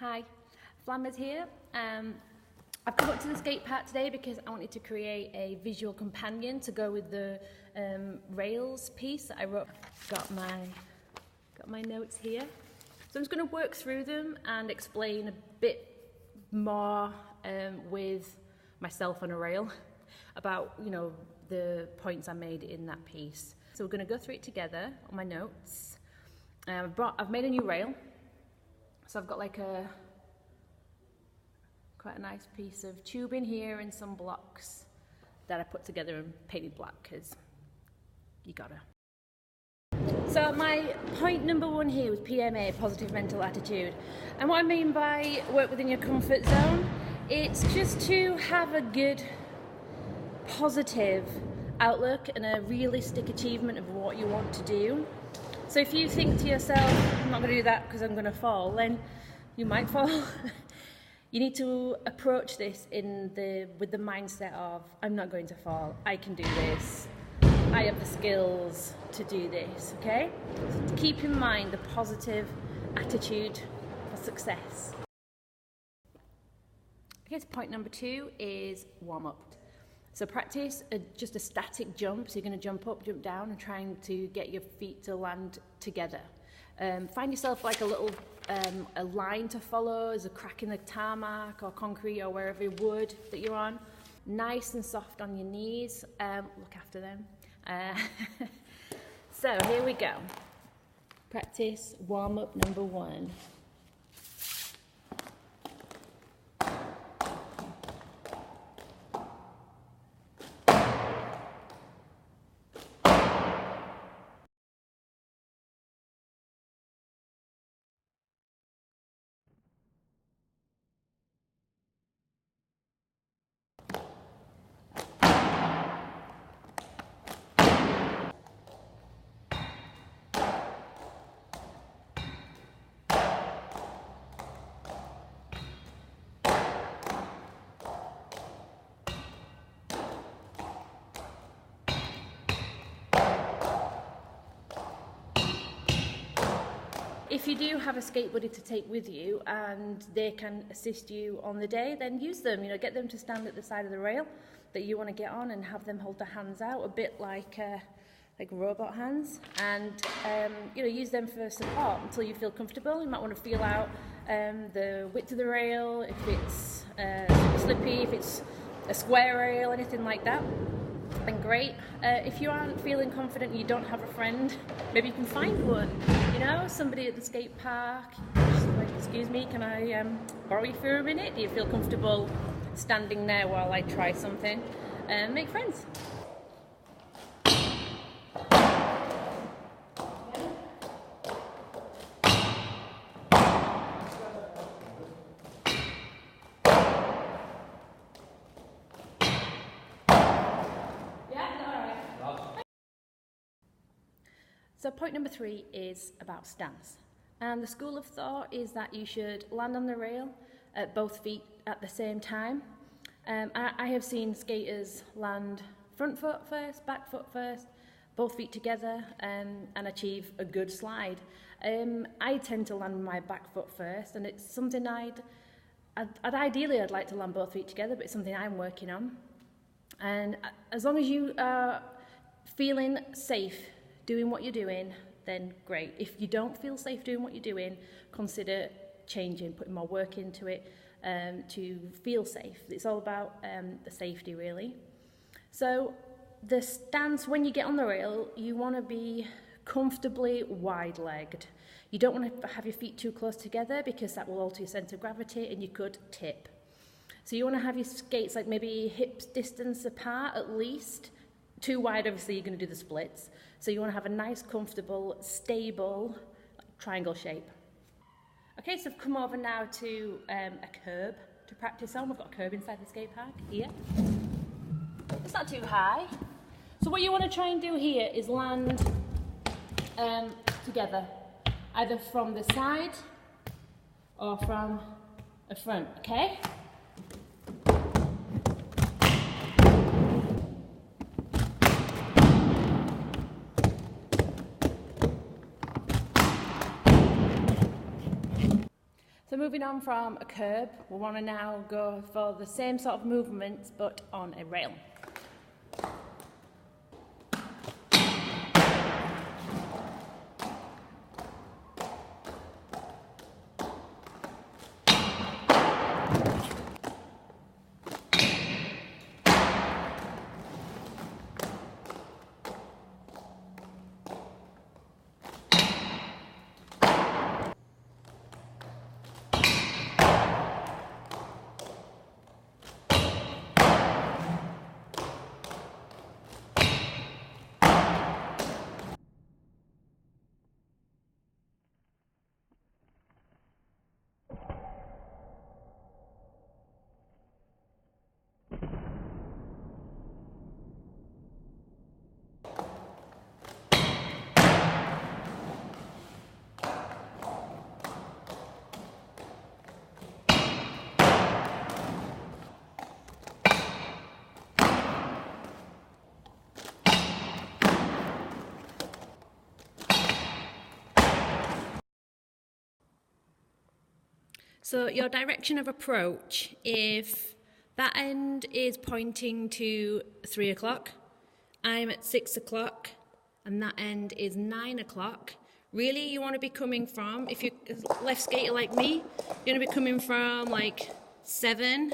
Hi, Flammers here. I've come up to the skate park today because I wanted to create a visual companion to go with the rails piece that I wrote. Got my notes here. So I'm just going to work through them and explain a bit more with myself on a rail about, the points I made in that piece. So we're going to go through it together on my notes. I've made a new rail. So I've got quite a nice piece of tubing here and some blocks that I put together and painted black because you gotta. So my point number one here was PMA, positive mental attitude. And what I mean by work within your comfort zone, it's just to have a good, positive outlook and a realistic achievement of what you want to do. So if you think to yourself, I'm not going to do that because I'm going to fall, then you might fall. You need to approach this with the mindset of, I'm not going to fall, I can do this, I have the skills to do this, okay? So keep in mind the positive attitude for success. Okay, so point number 2 is warm up. So practice just a static jump. So you're going to jump up, jump down, and trying to get your feet to land together. Find yourself like a little a line to follow. There's a crack in the tarmac or concrete or wherever wood that you're on. Nice and soft on your knees. Look after them. So here we go. Practice warm up number 1. If you do have a skate buddy to take with you and they can assist you on the day, then use them. Get them to stand at the side of the rail that you want to get on and have them hold their hands out, a bit like robot hands, and use them for support until you feel comfortable. You might want to feel out the width of the rail, if it's slippy, if it's a square rail, anything like that. Then great. If you aren't feeling confident and you don't have a friend, maybe you can find one. Somebody at the skate park. Just like, excuse me, can I borrow you for a minute? Do you feel comfortable standing there while I try something? Make friends. So point number 3 is about stance. And the school of thought is that you should land on the rail at both feet at the same time. I have seen skaters land front foot first, back foot first, both feet together, and achieve a good slide. I tend to land my back foot first, and it's something I'd like to land both feet together, but it's something I'm working on. And as long as you are feeling safe doing what you're doing, then great. If you don't feel safe doing what you're doing, consider changing, putting more work into it to feel safe. It's all about the safety, really. So the stance, when you get on the rail, you want to be comfortably wide-legged. You don't want to have your feet too close together because that will alter your centre of gravity and you could tip. So you want to have your skates like maybe hips distance apart at least. Too wide, obviously, you're going to do the splits. So you want to have a nice, comfortable, stable triangle shape. Okay, so I've come over now to a curb to practice on. We've got a curb inside the skate park here. It's not too high. So what you want to try and do here is land together, either from the side or from the front, okay? So moving on from a curb, we want to now go for the same sort of movements but on a rail. So your direction of approach, if that end is pointing to 3 o'clock, I'm at 6 o'clock, and that end is 9 o'clock, really you want to be coming from, if you're a left skater like me, you're going to be coming from like 7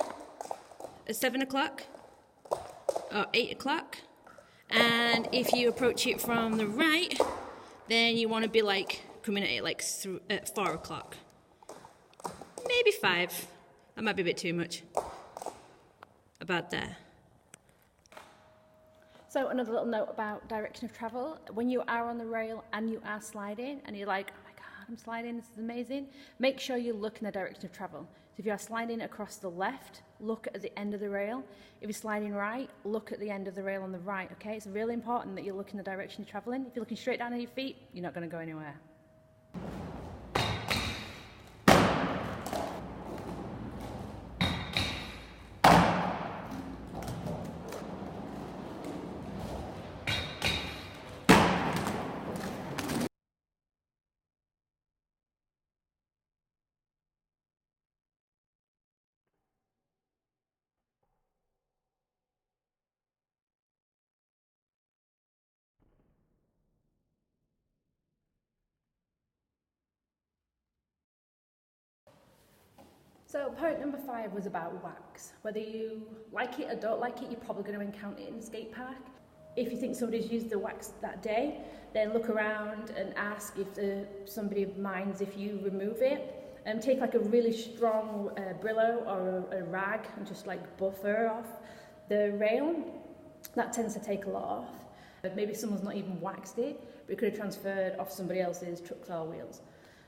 o'clock or 8 o'clock. And if you approach it from the right, then you want to be like coming at it like at 4 o'clock. Maybe 5. That might be a bit too much. About there. So another little note about direction of travel. When you are on the rail and you are sliding and you're like, oh my God, I'm sliding, this is amazing. Make sure you look in the direction of travel. So if you are sliding across the left, look at the end of the rail. If you're sliding right, look at the end of the rail on the right, okay? It's really important that you look in the direction you're traveling. If you're looking straight down at your feet, you're not going to go anywhere. So point number 5 was about wax. Whether you like it or don't like it, you're probably going to encounter it in the skate park. If you think somebody's used the wax that day, then look around and ask if somebody minds if you remove it. Take like a really strong Brillo or a rag and just like buffer off the rail. That tends to take a lot off. Maybe someone's not even waxed it, but it could have transferred off somebody else's trucks or wheels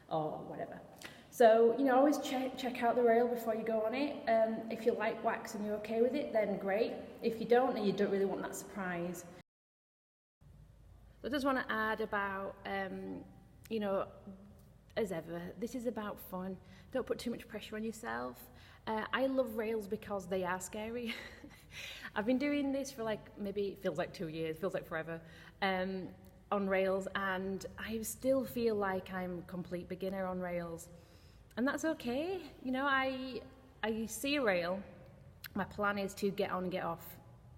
or whatever. So, you know, always check out the rail before you go on it. If you like wax and you're okay with it, then great. If you don't, and you don't really want that surprise. I just want to add about, you know, as ever, this is about fun. Don't put too much pressure on yourself. I love rails because they are scary. I've been doing this for like, maybe it feels like 2 years, feels like forever, on rails, and I still feel like I'm a complete beginner on rails. And that's okay. You know, I see a rail, my plan is to get on and get off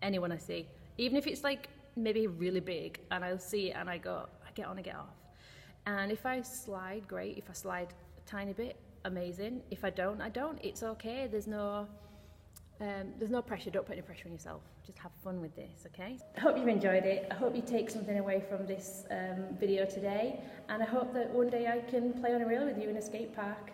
anyone I see. Even if it's like maybe really big, and I'll see it and I get on and get off. And if I slide, great. If I slide a tiny bit, amazing. If I don't, I don't. It's okay. There's no pressure. Don't put any pressure on yourself. Just have fun with this, okay? I hope you've enjoyed it. I hope you take something away from this video today. And I hope that one day I can play on a rail with you in a skate park.